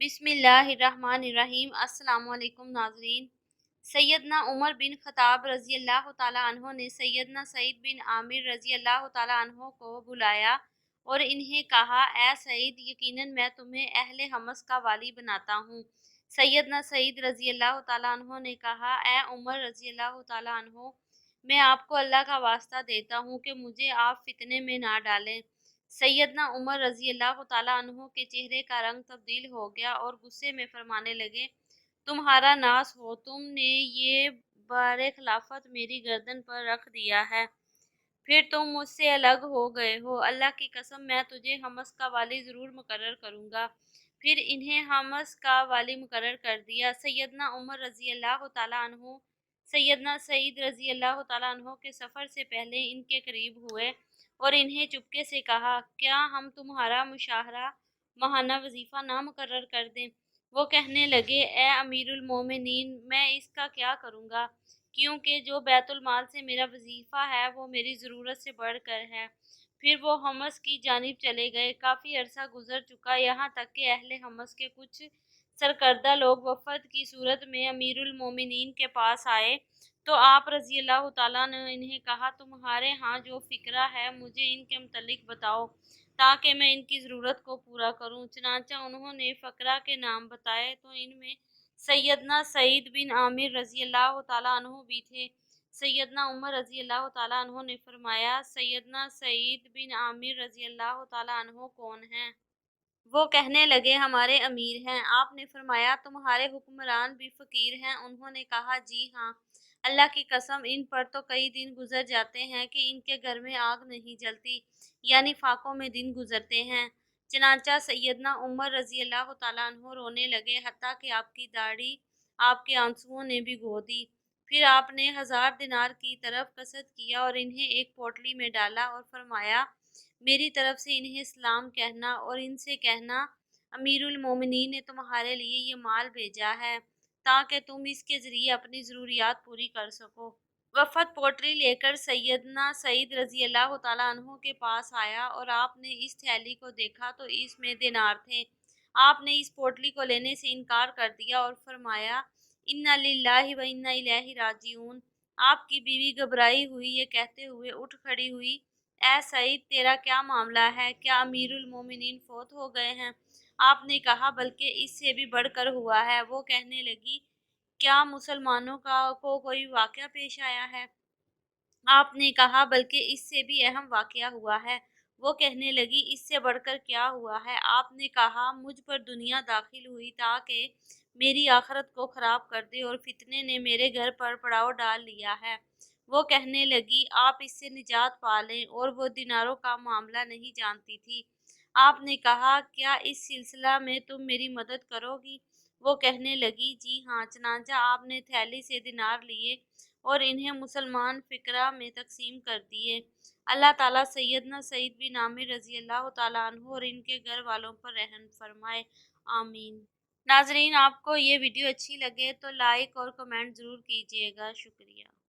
بسم اللہ الرحمن الرحیم۔ السلام علیکم ناظرین۔ سیدنا عمر بن خطاب رضی اللہ تعالیٰ عنہ نے سیدنا سعید بن عامر رضی اللہ تعالیٰ عنہ کو بلایا اور انہیں کہا، اے سعید، یقیناً میں تمہیں اہل حمص کا والی بناتا ہوں۔ سیدنا سعید رضی اللہ تعالیٰ عنہ نے کہا، اے عمر رضی اللہ تعالیٰ عنہ، میں آپ کو اللہ کا واسطہ دیتا ہوں کہ مجھے آپ فتنے میں نہ ڈالیں۔ سیدنا عمر رضی اللہ تعالیٰ عنہ کے چہرے کا رنگ تبدیل ہو گیا اور غصے میں فرمانے لگے، تمہارا ناس ہو، تم نے یہ بار خلافت میری گردن پر رکھ دیا ہے، پھر تم مجھ سے الگ ہو گئے ہو۔ اللہ کی قسم، میں تجھے حمص کا والی ضرور مقرر کروں گا۔ پھر انہیں حمص کا والی مقرر کر دیا۔ سیدنا عمر رضی اللہ تعالیٰ عنہ سیدنا سعید رضی اللہ تعالیٰ عنہ کے سفر سے پہلے ان کے قریب ہوئے اور انہیں چپکے سے کہا، کیا ہم تمہارا مشاہرہ ماہانہ وظیفہ نہ مقرر کر دیں؟ وہ کہنے لگے، اے امیر المومنین، میں اس کا کیا کروں گا، کیونکہ جو بیت المال سے میرا وظیفہ ہے وہ میری ضرورت سے بڑھ کر ہے۔ پھر وہ حمص کی جانب چلے گئے۔ کافی عرصہ گزر چکا، یہاں تک کہ اہل حمص کے کچھ سرکردہ لوگ وفد کی صورت میں امیر المومنین کے پاس آئے تو آپ رضی اللہ تعالیٰ نے انہیں کہا، تمہارے ہاں جو فکرہ ہے مجھے ان کے متعلق بتاؤ تاکہ میں ان کی ضرورت کو پورا کروں۔ چنانچہ انہوں نے فقراء کے نام بتائے تو ان میں سیدنا سعید بن عامر رضی اللہ تعالیٰ عنہ بھی تھے۔ سیدنا عمر رضی اللہ تعالیٰ عنہ نے فرمایا، سیدنا سعید بن عامر رضی اللہ تعالیٰ عنہ کون ہیں؟ وہ کہنے لگے، ہمارے امیر ہیں۔ آپ نے فرمایا، تمہارے حکمران بھی فقیر ہیں؟ انہوں نے کہا، جی ہاں، اللہ کی قسم ان پر تو کئی دن گزر جاتے ہیں کہ ان کے گھر میں آگ نہیں جلتی، یعنی فاقوں میں دن گزرتے ہیں۔ چنانچہ سیدنا عمر رضی اللہ تعالیٰ عنہ رونے لگے، حتیٰ کہ آپ کی داڑھی آپ کے آنسوؤں نے بھگو دی۔ پھر آپ نے 1000 دینار کی طرف قصد کیا اور انہیں ایک پوٹلی میں ڈالا اور فرمایا، میری طرف سے انہیں سلام کہنا اور ان سے کہنا، امیر المومنین نے تمہارے لیے یہ مال بھیجا ہے تاکہ تم اس کے ذریعے اپنی ضروریات پوری کر سکو۔ وفد پوٹلی لے کر سیدنا سعید رضی اللہ تعالیٰ عنہ کے پاس آیا اور آپ نے اس تھیلی کو دیکھا تو اس میں دینار تھے۔ آپ نے اس پوٹلی کو لینے سے انکار کر دیا اور فرمایا، انا للہ و انا الیہ راجعون۔ آپ کی بیوی گھبرائی ہوئی یہ کہتے ہوئے اٹھ کھڑی ہوئی، اے سعید، تیرا کیا معاملہ ہے؟ کیا امیر المومنین فوت ہو گئے ہیں؟ آپ نے کہا، بلکہ اس سے بھی بڑھ کر ہوا ہے۔ وہ کہنے لگی، کیا مسلمانوں کو کوئی واقعہ پیش آیا ہے؟ آپ نے کہا، بلکہ اس سے بھی اہم واقعہ ہوا ہے۔ وہ کہنے لگی، اس سے بڑھ کر کیا ہوا ہے؟ آپ نے کہا، مجھ پر دنیا داخل ہوئی تاکہ میری آخرت کو خراب کر دے اور فتنے نے میرے گھر پر پڑاؤ ڈال لیا ہے۔ وہ کہنے لگی، آپ اس سے نجات پا لیں، اور وہ دیناروں کا معاملہ نہیں جانتی تھی۔ آپ نے کہا، کیا اس سلسلہ میں تم میری مدد کرو گی؟ وہ کہنے لگی، جی ہاں۔ چنانچہ آپ نے تھیلی سے دینار لیے اور انہیں مسلمان فقراء میں تقسیم کر دیے۔ اللہ تعالیٰ سیدنا سعید بن عامر رضی اللہ تعالیٰ عنہ اور ان کے گھر والوں پر رحم فرمائے، آمین۔ ناظرین، آپ کو یہ ویڈیو اچھی لگے تو لائک اور کمنٹ ضرور کیجیے گا۔ شکریہ۔